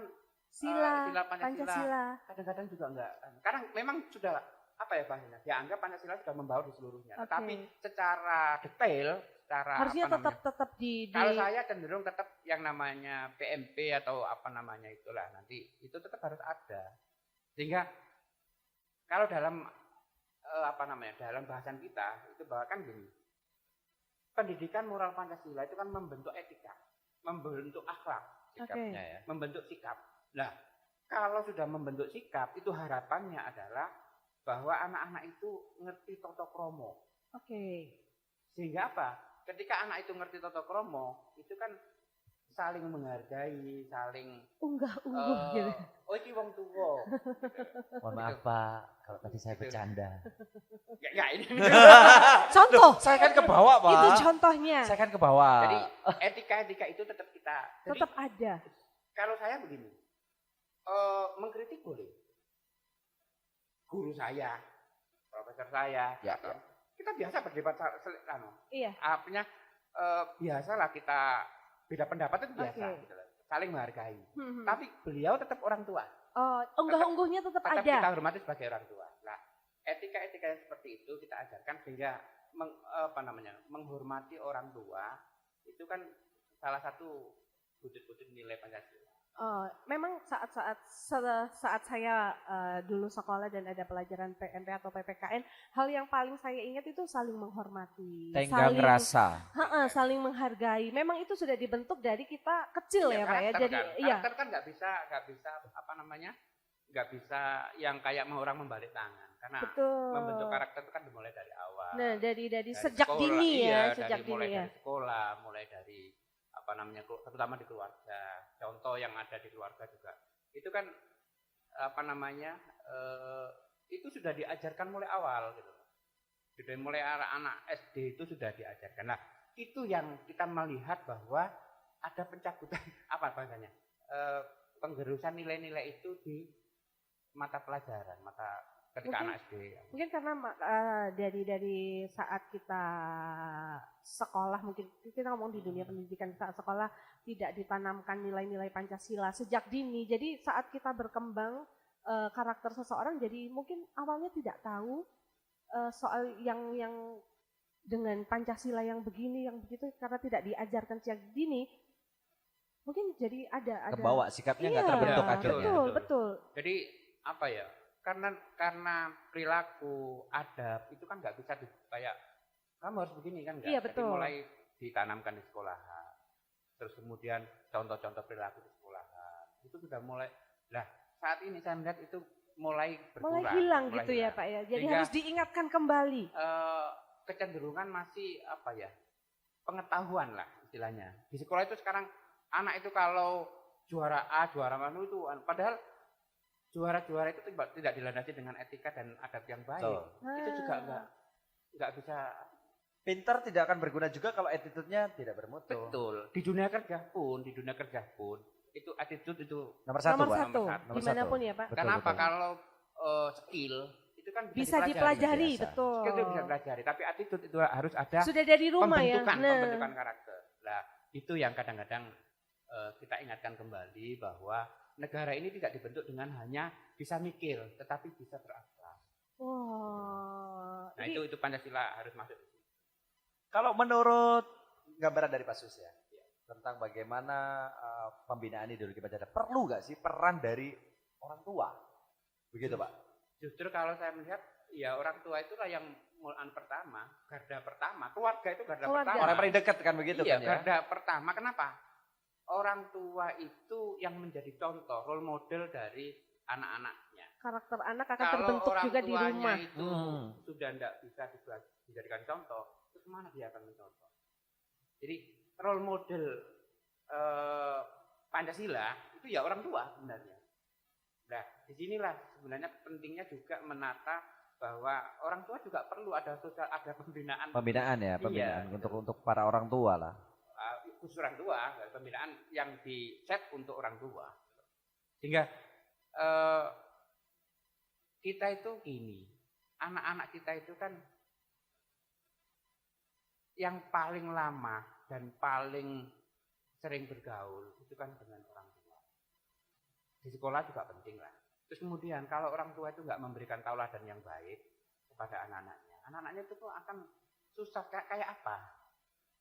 Sila, sila Pancasila, Pancasila. kadang-kadang juga enggak. Karena memang sudah apa ya bahasanya? Dianggap Pancasila sudah membaur di seluruhnya. Oke. Tetapi secara detail, secara Harusnya apa namanya? tetap di Kalau saya cenderung tetap yang namanya PMP atau apa namanya itulah nanti itu tetap harus ada. Sehingga kalau dalam dalam bahasan kita itu bahkan gini. Pendidikan moral Pancasila itu kan membentuk etika, membentuk akhlak, sikapnya ya, membentuk sikap. Nah, kalau sudah membentuk sikap, itu harapannya adalah bahwa anak-anak itu ngerti tata krama. Oke. Sehingga apa? Ketika anak itu ngerti tata krama, itu kan saling menghargai, saling Unggah-ungguh gitu. oh iki wong tuwa. Mohon maaf, Pak, kalau tadi saya bercanda. Ya ini. Contoh. Saya kan ke bawah, Pak. Itu contohnya. Saya kan ke bawah. Jadi etika-etika itu tetap kita. Jadi, Tetap ada. kalau saya begini, mengkritik boleh. Guru saya, profesor saya, Ya, atau- ya. kita biasa berdebat Iya. artinya biasalah kita beda pendapat itu biasa, Oke. gitu loh. Saling menghargai. Hmm. Tapi beliau tetap orang tua, Oh, unggah-ungguhnya tetap tetap ada. kita hormati sebagai orang tua. Nah, etika-etika yang seperti itu kita ajarkan sehingga menghormati orang tua itu kan salah satu wujud-wujud nilai Pancasila. Memang saat saya dulu sekolah dan ada pelajaran PMP atau PPKN, hal yang paling saya ingat itu saling menghormati, Tenggang rasa. saling menghargai. Memang itu sudah dibentuk dari kita kecil ya, Pak ya. Karakter Jadi kan. iya. Karakter kan nggak bisa yang kayak orang membalik tangan karena Betul. membentuk karakter itu kan dimulai dari awal. Nah, dari Dari sejak sekolah, dini iya, sejak mulai dini ya. dari sekolah, mulai dari terutama di keluarga. Contoh yang ada di keluarga juga. Itu kan itu sudah diajarkan mulai awal gitu. Sudah mulai anak-anak SD itu sudah diajarkan. Nah, itu yang kita melihat bahwa ada pencabutan apa bahasanya? Penggerusan nilai-nilai itu di mata pelajaran, ketika Mungkin- anak SD. Mungkin karena dari saat kita sekolah, mungkin kita ngomong di dunia pendidikan, saat sekolah tidak ditanamkan nilai-nilai Pancasila sejak dini. Jadi saat kita berkembang karakter seseorang, jadi mungkin awalnya tidak tahu soal yang dengan Pancasila yang begini, yang begitu, karena tidak diajarkan sejak dini. Mungkin jadi ada Kebawa sikapnya nggak Iya, terbentuk Betul, akhirnya. betul, betul. Jadi apa ya? Karena perilaku adab itu kan nggak bisa kayak kamu harus begini kan nggak. Iya, Jadi betul. mulai ditanamkan di sekolahan. Terus kemudian contoh-contoh perilaku di sekolahan. Itu sudah mulai. Lah, saat ini saya melihat itu mulai berkurang. Mulai hilang mulai gitu ya, hilang. Pak ya. Jadi Sehingga, harus diingatkan kembali. kecenderungan masih apa ya? Pengetahuan lah istilahnya. Di sekolah itu sekarang anak itu kalau juara A, juara mana itu padahal juara-juara itu tidak dilandasi dengan etika dan adab yang baik. Betul. Itu juga nggak bisa. Pinter tidak akan berguna juga kalau attitude-nya tidak bermutu. Betul. Di dunia kerja pun itu attitude itu Nomor satu, Nomor Pak. satu, Nomor dimanapun satu. ya Pak. Betul, kenapa betul. kalau skill itu kan Bisa dipelajari, biasa. betul. Skill itu bisa dipelajari, tapi attitude itu harus ada Sudah dari rumah ya. pembentukan karakter. Nah, itu yang kadang-kadang kita ingatkan kembali bahwa negara ini tidak dibentuk dengan hanya bisa mikir, tetapi bisa berakhlak. Wah. Nah itu Pancasila harus masuk. Kalau menurut gambaran dari Pak Sus ya, tentang bagaimana pembinaan ideologi Pancasila, perlu nggak sih peran dari orang tua? Begitu Pak? Justru kalau saya melihat, ya orang tua itulah yang mulaan pertama, garda pertama, keluarga itu garda Keluarga. pertama. Orang yang paling dekat kan begitu Iya, kan ya? garda pertama. Kenapa? Orang tua itu yang menjadi contoh, role model dari anak-anaknya. Karakter anak akan Kalau terbentuk orang juga di tuanya rumah. itu sudah tidak bisa dijadikan contoh, terus kemana dia akan mencontoh? Jadi role model Pancasila itu ya orang tua sebenarnya. Nah, disinilah sebenarnya pentingnya juga menata bahwa orang tua juga perlu ada pembinaan. Pembinaan ya, pembinaan Iya, untuk para orang tua lah. Khusus orang tua, pembinaan yang di set untuk orang tua. Sehingga kita itu gini, anak-anak kita itu kan yang paling lama dan paling sering bergaul itu kan dengan orang tua. Di sekolah juga penting lah. Terus kemudian kalau orang tua itu nggak memberikan tauladan yang baik kepada anak-anaknya, anak-anaknya itu akan susah kayak apa?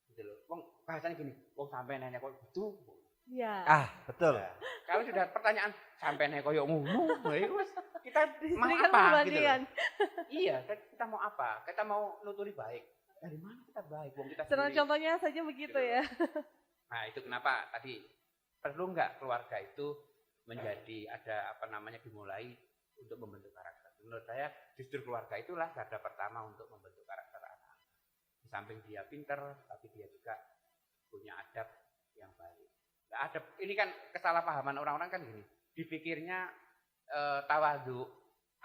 Gitu loh. Wong bahasanya gini, wong sampai nenek kok gitu. Iya. Betul. Nah, kalau sudah pertanyaan sampai nenek koyo ngono, kita mau Diberikan apa gitu loh. perbandingan. Iya, kita mau apa? Kita mau nuturi baik. Dari mana kita baik? Wong kita Senang sendiri. contohnya saja begitu ya. Nah, itu kenapa tadi perlu nggak keluarga itu menjadi dimulai untuk membentuk karakter. Menurut saya justru keluarga itulah garda pertama untuk membentuk karakter anak. Di samping dia pinter, tapi dia juga punya adab yang baik. Nah, adab ini kan kesalahpahaman orang-orang kan gini. Dipikirnya tawadhu,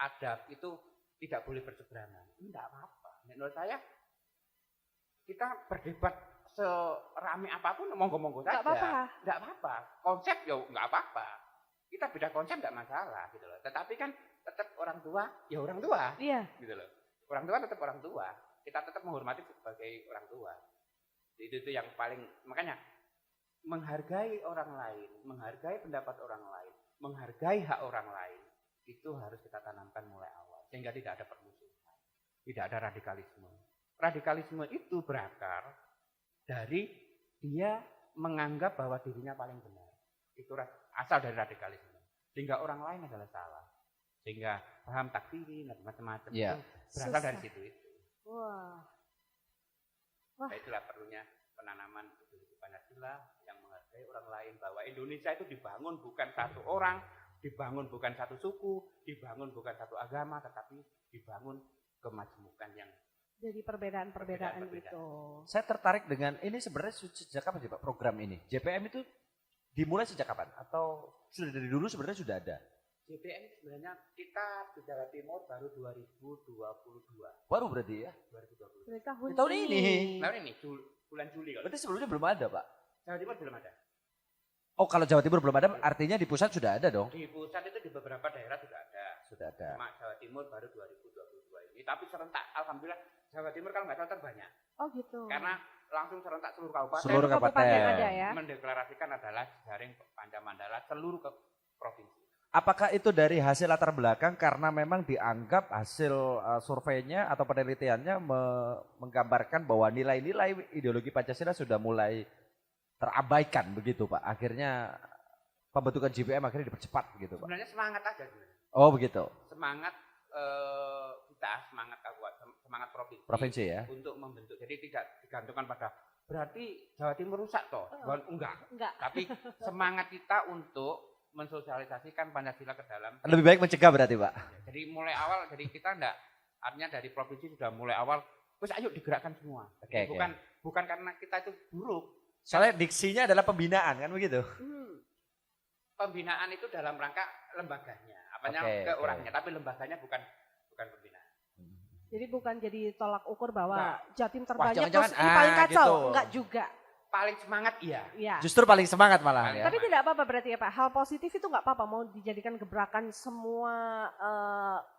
adab itu tidak boleh berseberangan. Ini tidak apa-apa. Menurut saya kita berdebat serame apapun monggo-monggo saja. Nggak apa-apa. Nggak apa-apa. Konsep ya nggak apa-apa. Kita beda konsep nggak masalah gitu loh. Tetapi kan tetap orang tua ya orang tua. Iya. Gitu loh. Orang tua tetap orang tua. Kita tetap menghormati sebagai orang tua. Itu yang paling, makanya menghargai orang lain, menghargai pendapat orang lain, menghargai hak orang lain itu harus kita tanamkan mulai awal sehingga tidak ada permusuhan, tidak ada radikalisme. Radikalisme itu berakar dari dia menganggap bahwa dirinya paling benar. Itu asal dari radikalisme. Sehingga orang lain adalah salah. Sehingga paham takfiri dan macam-macam itu berasal dari situ itu. Wah. Nah, itulah perlunya penanaman ideologi Pancasila yang menghargai orang lain, bahwa Indonesia itu dibangun bukan satu orang, dibangun bukan satu suku, dibangun bukan satu agama, tetapi dibangun kemajmukan yang Jadi perbedaan-perbedaan itu. Saya tertarik dengan ini sebenarnya sejak kapan sih Pak program ini? JPM itu dimulai sejak kapan? Atau sudah dari dulu sebenarnya sudah ada? JPM sebenarnya kita di Jawa Timur baru 2022. Baru berarti ya? 2022. Dari tahun, Di tahun ini. Tahun ini bulan Juli kalau. Berarti sebelumnya belum ada Pak? Jawa Timur belum ada. Oh kalau Jawa Timur belum ada artinya di pusat sudah ada dong? Di pusat itu di beberapa daerah sudah ada. Sudah ada. Cuma Jawa Timur baru 2022 ini. Tapi serentak, alhamdulillah Jawa Timur kalau nggak salah terbanyak. Oh gitu. Karena langsung serentak seluruh kabupaten. Seluruh kabupaten ada ya. Mendeklarasikan adalah jaring Pancamandala seluruh provinsi. Apakah itu dari hasil latar belakang karena memang dianggap hasil surveinya atau penelitiannya menggambarkan bahwa nilai-nilai ideologi Pancasila sudah mulai terabaikan begitu Pak? Akhirnya pembentukan JPM akhirnya dipercepat begitu Pak? Sebenarnya semangat aja sebenarnya. Oh begitu? Semangat kita, semangat kabupaten, semangat Provinsi ya? untuk membentuk. Jadi tidak digantungkan pada berarti Jawa Timur rusak toh. Enggak. Tapi semangat kita untuk mensosialisasikan Pancasila ke dalam. Lebih baik mencegah berarti Pak? Jadi mulai awal, jadi kita enggak, artinya dari provinsi sudah mulai awal, terus ayo digerakkan semua. Oke. Bukan karena kita itu buruk. Soalnya diksinya adalah pembinaan kan begitu? Pembinaan itu dalam rangka lembaganya, ke orangnya, tapi lembaganya bukan pembinaan. Jadi bukan jadi tolak ukur bahwa Nah. Jatim terbanyak jangan-jangan, terus ini paling kacau, gitu. enggak juga. Paling semangat iya. Iya. Justru paling semangat malah ya? Tapi tidak apa-apa berarti ya Pak, hal positif itu nggak apa-apa, mau dijadikan gebrakan semua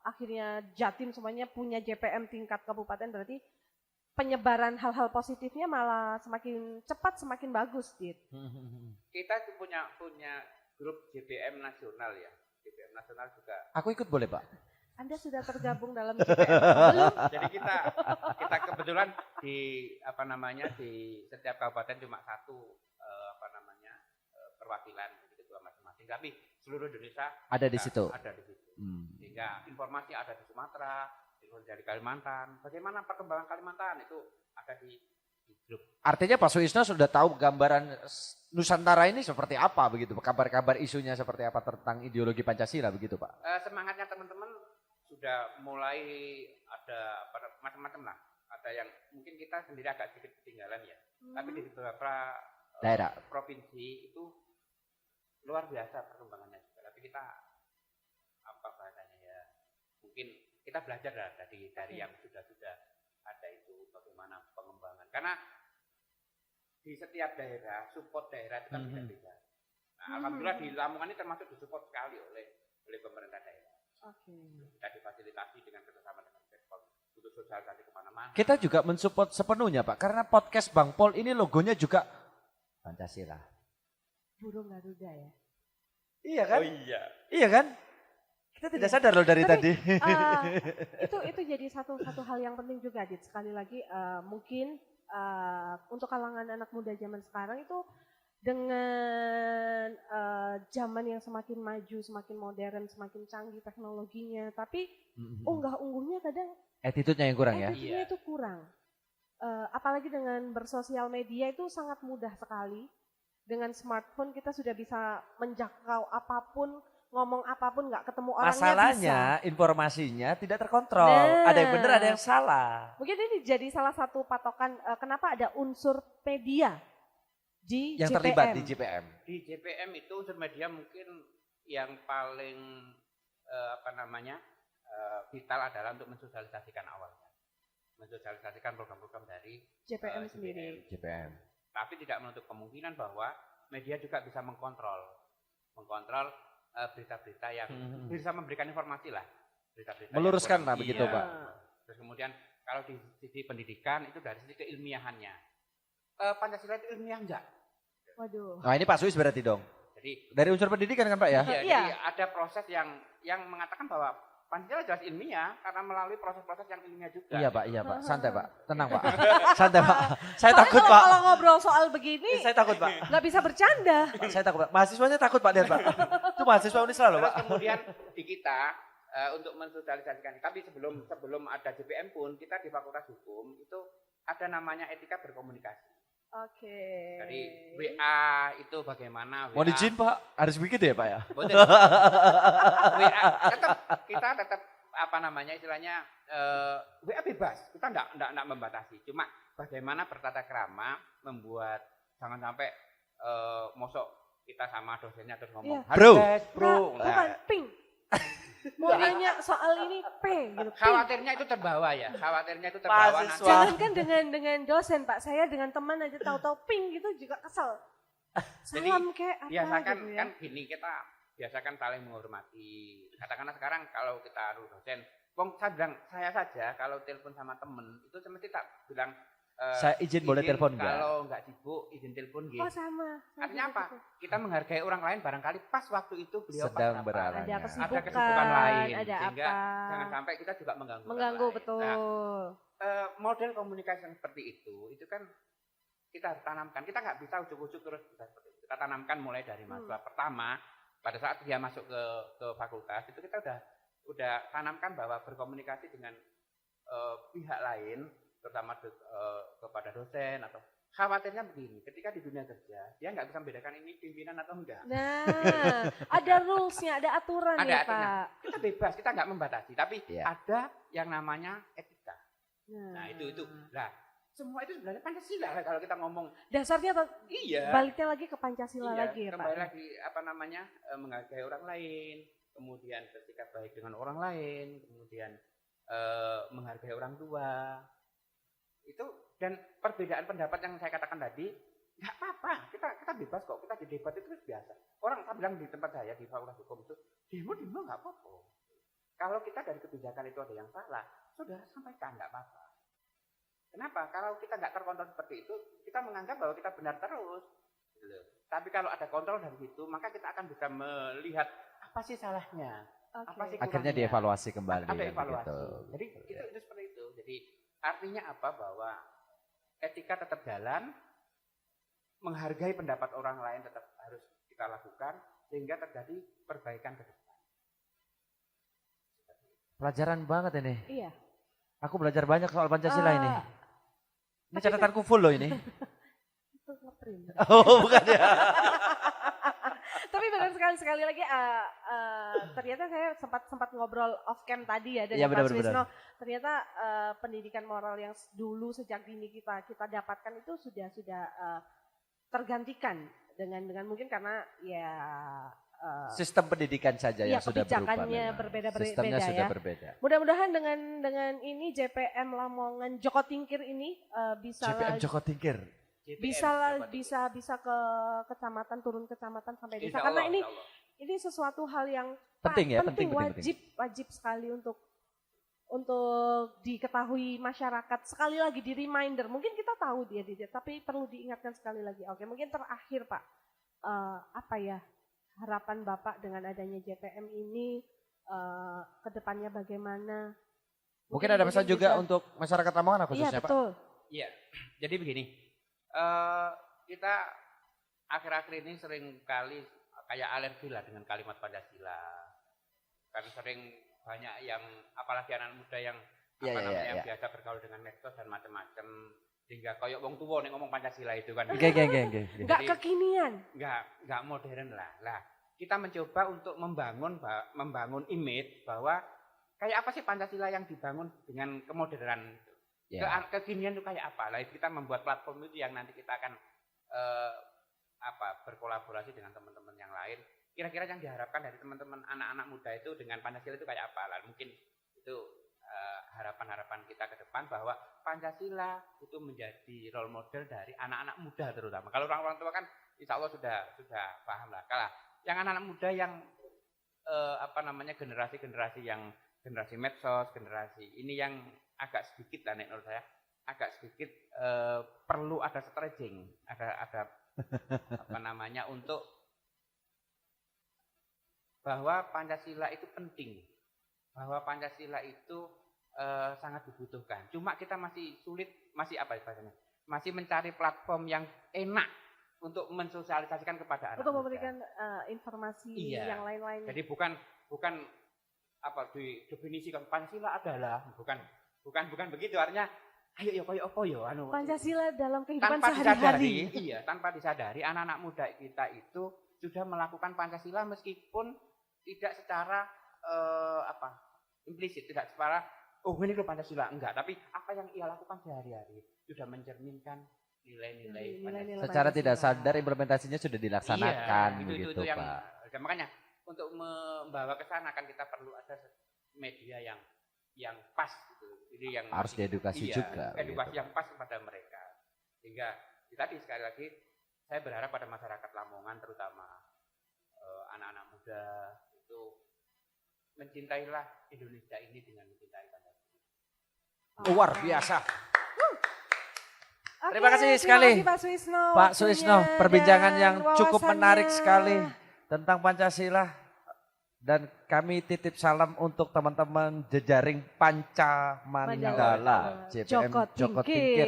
akhirnya Jatim semuanya punya JPM tingkat kabupaten, berarti penyebaran hal-hal positifnya malah semakin cepat, semakin bagus, Dit. Kita itu punya grup JPM nasional ya. JPM nasional juga. Aku ikut boleh Pak? Anda sudah tergabung dalam JPM belum? Jadi kita kebetulan di di setiap kabupaten cuma satu perwakilan ketua masing-masing. Tapi seluruh Indonesia Ada di situ. Ada di situ. Sehingga informasi ada di Sumatera, informasi dari Kalimantan. Bagaimana perkembangan Kalimantan itu ada di grup. Artinya Pak Suisno sudah tahu gambaran Nusantara ini seperti apa begitu, kabar-kabar isunya seperti apa tentang ideologi Pancasila begitu Pak? Semangatnya teman-teman sudah mulai ada macam-macam lah. Ada yang mungkin kita sendiri agak sedikit ketinggalan ya. Tapi di beberapa daerah provinsi itu luar biasa perkembangannya juga. Tapi kita mungkin kita belajar dari yang sudah ada itu bagaimana pengembangan. Karena di setiap daerah, support daerah itu kan beda-beda. Nah, alhamdulillah di Lamongan ini termasuk disupport sekali oleh pemerintah daerah. Kita difasilitasi dengan kerjasama dengan Pemkot untuk sosialisasi kemana-mana. Kita juga mensupport sepenuhnya Pak, karena podcast Bang Pol ini logonya juga Pancasila. Burung Garuda ya? Iya kan? Oh iya. Iya kan? Kita tidak sadar loh dari tadi. Itu jadi satu hal yang penting juga, Dit. Sekali lagi mungkin untuk kalangan anak muda zaman sekarang itu dengan zaman yang semakin maju, semakin modern, semakin canggih teknologinya, tapi unggah-ungguhnya kadang Attitude-nya yang kurang ya? attitude-nya itu kurang. Apalagi dengan bersosial media itu sangat mudah sekali. Dengan smartphone kita sudah bisa menjangkau apapun, ngomong apapun, nggak ketemu orangnya Masalahnya bisa. informasinya tidak terkontrol. Nah. Ada yang benar, ada yang salah. Mungkin ini jadi salah satu patokan kenapa ada unsur media di Yang JPM. terlibat di JPM. Di JPM itu unsur media mungkin yang paling vital adalah untuk mensosialisasikan awalnya. Mensosialisasikan program-program dari JPM sendiri. JPM. Tapi tidak menutup kemungkinan bahwa media juga bisa mengkontrol berita-berita yang bisa memberikan informasi lah. Berita-berita Meluruskan lah iya. begitu Pak. Terus kemudian kalau di sisi pendidikan itu dari sisi keilmiahannya. Pancasila itu ilmiah enggak? Waduh. Nah ini Pak Suis berarti dong. Jadi Dari unsur pendidikan kan Pak ya? iya, Iya. jadi ada proses yang mengatakan bahwa Pancasila jelas ilmiah karena melalui proses-proses yang ilmiah juga. Iya Pak, iya Pak. Santai Pak. Tenang Pak. Santai Pak. Saya Soalnya takut kalau- Pak. Kalau ngobrol soal begini Saya takut Pak. nggak bisa bercanda. Saya takut Pak. Mahasiswanya takut Pak lihat Pak. Itu mahasiswa Unisra loh Terus Pak. kemudian di kita untuk mensosialisasikan, tapi sebelum ada JPM pun kita di Fakultas Hukum itu ada namanya etika berkomunikasi. Oke. Jadi WA itu bagaimana? Mohon izin Pak, harus begitu ya Pak ya? Betul. WA kita tetap istilahnya WA bebas. Kita enggak membatasi. Cuma bagaimana bertata krama membuat jangan sampai mosok kita sama dosennya terus ngomong, Iya. Bro. Bro, Nah, bukan ping. Mau nanya soal ini P gitu. Ping. khawatirnya itu terbawa ya. Khawatirnya itu terbawa nanti. Mahasiswa. Jangankan dengan dosen Pak, saya dengan teman aja tahu-tahu ping gitu juga kesel. Jadi, Salam kayak apa Biasakan gitu ya. kan gini, kita biasakan saling menghormati. Katakanlah sekarang kalau kita dosen, saya bilang saya saja kalau telepon sama temen itu mesti tak bilang Saya izin boleh telepon nggak? Kalau nggak sibuk izin telepon gitu. Oh sama. Artinya apa? Kita menghargai orang lain barangkali pas waktu itu beliau Sedang pas apa. berhalangan. Ada kesibukan, Ada kesibukan lain ada sehingga apa. jangan sampai kita juga mengganggu. orang Mengganggu lain. betul. Nah, model komunikasi yang seperti itu kan kita harus tanamkan. Kita nggak bisa ujuk-ujuk terus bisa seperti itu. Kita tanamkan mulai dari mahasiswa pertama pada saat dia masuk ke fakultas itu kita udah tanamkan bahwa berkomunikasi dengan pihak lain terutama kepada dosen atau khawatirnya begini, ketika di dunia kerja dia nggak bisa membedakan ini pimpinan atau enggak. Nah, ada rulesnya, ada aturan Ada ya aturannya. Pak. Kita bebas, kita nggak membatasi, tapi Iya. ada yang namanya etika. Nah itu. Hmm. Nah semua itu sebenarnya Pancasila lah kalau kita ngomong. Dasarnya Iya. baliknya lagi ke Pancasila Iya, lagi ya Pak. kembali lagi menghargai orang lain, kemudian bersikap baik dengan orang lain, kemudian menghargai orang tua. Itu dan perbedaan pendapat yang saya katakan tadi nggak apa-apa, kita bebas kok, kita di debat itu biasa. Orang saya bilang di tempat saya di Fakultas Hukum itu demo nggak apa-apa. Kalau kita dari kebijakan itu ada yang salah, saudara sampaikan nggak apa-apa. Kenapa? Kalau kita nggak terkontrol seperti itu, kita menganggap bahwa kita benar terus. Gitu. Tapi kalau ada kontrol dari situ, maka kita akan bisa melihat apa sih salahnya, apa sih Akhirnya kurangnya. dievaluasi kembali. Ada kan evaluasi. begitu. Jadi itu seperti itu. Jadi artinya apa? Bahwa etika tetap jalan, menghargai pendapat orang lain tetap harus kita lakukan sehingga terjadi perbaikan ke depan. Pelajaran banget ini. Iya. Aku belajar banyak soal Pancasila ini. Ini tapi catatanku full loh ini. Itu ngeprint. Oh, bukan ya. Tapi benar sekali lagi ternyata saya sempat ngobrol off cam tadi ya Iya, dengan Pak benar. Suisno. Ternyata pendidikan moral yang dulu sejak dini kita dapatkan itu sudah tergantikan dengan mungkin karena ya Sistem pendidikan saja yang iya, sudah berubah. kebijakannya memang. berbeda-beda Sistemnya ya. sudah berbeda. Mudah-mudahan dengan ini JPM Lamongan Joko Tingkir ini bisa JPM Joko Tingkir. bisa ke kecamatan, turun kecamatan sampai desa. Insya Karena Allah, ini insya Allah. ini sesuatu hal yang Penting ya, penting. wajib sekali untuk diketahui masyarakat. Sekali lagi di reminder, mungkin kita tahu dia, tapi perlu diingatkan sekali lagi. Oke, mungkin terakhir Pak, apa ya harapan Bapak dengan adanya JPM ini ke depannya bagaimana? Mungkin ada pesan juga bisa- untuk masyarakat Lamongan Iya khususnya Pak. betul. Iya, jadi begini, kita akhir-akhir ini sering kali kayak alergi lah dengan kalimat Pancasila. Kan sering banyak yang, apalagi anak muda yang yang biasa bergaul dengan medsos dan macam-macam, sehingga kayak wong tua nih ngomong Pancasila itu kan. Nggih. Enggak kekinian. Nggak modern lah. Lah, kita mencoba untuk membangun image bahwa kayak apa sih Pancasila yang dibangun dengan kemodernan. Ya. Kekinian itu kayak apa? Lah kita membuat platform itu yang nanti kita akan berkolaborasi dengan teman-teman yang lain. Kira-kira yang diharapkan dari teman-teman anak-anak muda itu dengan Pancasila itu kayak apa? Lah mungkin itu harapan-harapan kita ke depan bahwa Pancasila itu menjadi role model dari anak-anak muda terutama. Kalau orang-orang tua kan insya Allah sudah paham lah. Kalau yang anak-anak muda yang generasi-generasi yang generasi medsos, generasi ini yang agak sedikit lah menurut saya, agak sedikit perlu ada stretching, ada untuk bahwa Pancasila itu penting, bahwa Pancasila itu sangat dibutuhkan. Cuma kita masih masih mencari platform yang enak untuk mensosialisasikan kepada anak Untuk muda. memberikan informasi yang lain-lain. Jadi bukan definisikan Pancasila adalah bukan begitu, artinya ayo Pancasila dalam kehidupan tanpa sehari-hari. tanpa disadari anak-anak muda kita itu sudah melakukan Pancasila meskipun tidak secara implisit, tidak secara ini loh Pancasila, enggak, tapi apa yang ia lakukan sehari-hari sudah mencerminkan nilai-nilai Pancasila. Secara tidak sadar implementasinya sudah dilaksanakan begitu itu yang, Pak. dan makanya untuk membawa ke sana kan kita perlu ada media yang pas gitu. Jadi yang Harus diedukasi juga. Edukasi begitu. yang pas kepada mereka. Sehingga tadi sekali lagi saya berharap pada masyarakat Lamongan terutama anak-anak muda itu mencintailah Indonesia ini dengan mencintai Pancasila. Luar biasa. Oke, Terima kasih sekali, Pak Suisno. Pak Suisno, waktunya perbincangan dan yang cukup wawasannya. menarik sekali tentang Pancasila. Dan kami titip salam untuk teman-teman jejaring Pancamandala, JPM Joko Tingkir,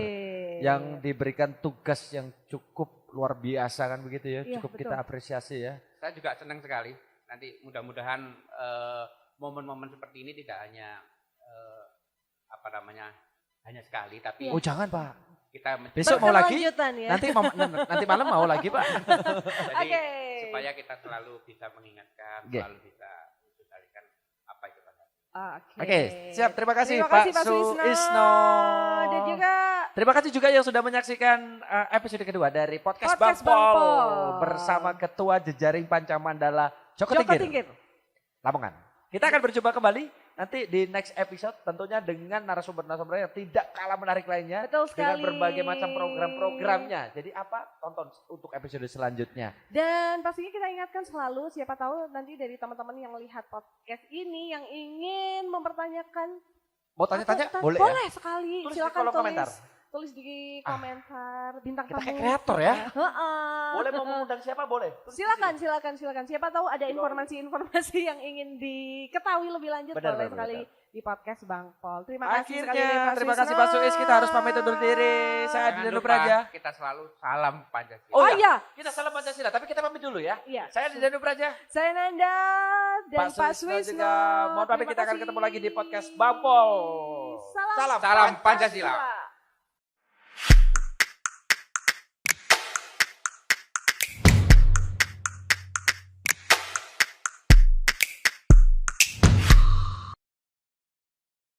yang diberikan tugas yang cukup luar biasa kan begitu ya, Iya, cukup betul. kita apresiasi ya. Saya juga senang sekali. Nanti mudah-mudahan momen-momen seperti ini tidak hanya hanya sekali, tapi Oh jangan Pak, kita besok mau lagi, Berkelanjutan ya. nanti malam mau lagi Pak. jadi Oke. supaya kita selalu bisa mengingatkan, Oke. selalu bisa mensosialisasikan apa itu Pancasila. Oke, siap. Terima kasih, Terima Pak kasih, Pak Suisno. Dan juga Terima kasih juga yang sudah menyaksikan episode kedua dari Podcast Podcast Bang Pol Bang Pol. bersama Ketua Jejaring Pancamandala Joko Joko Tingkir, Tingkir. Lamongan. Kita akan berjumpa kembali nanti di next episode tentunya dengan narasumber-narasumber yang tidak kalah menarik lainnya. Betul Dengan sekali. berbagai macam program-programnya. Jadi apa? Tonton untuk episode selanjutnya. Dan pastinya kita ingatkan selalu, siapa tahu nanti dari teman-teman yang melihat podcast ini yang ingin mempertanyakan. Mau tanya-tanya? atau- Boleh ya? Boleh sekali. Tulis di Silakan kolom komentar. Tulis di komentar bintang Kita tamu. kayak kreator ya. Heeh. Boleh mau mengundang siapa boleh. Silakan. Siapa tahu ada informasi-informasi yang ingin diketahui lebih lanjut boleh sekali di podcast Bang Pol. Terima kasih sekali Pak terima kasih Pak Suis. Kita harus pamit undur diri. Saya Jangan Dino lupa, Praja. kita selalu salam Pancasila. Oh iya, Kita salam Pancasila, tapi kita pamit dulu ya. Iya. Saya Dino Praja. saya Nanda dan Pak Suisno Swisno. juga. Mohon pamit, Terima kita akan kasih. ketemu lagi di podcast Bang Pol. Salam Salam Pancasila.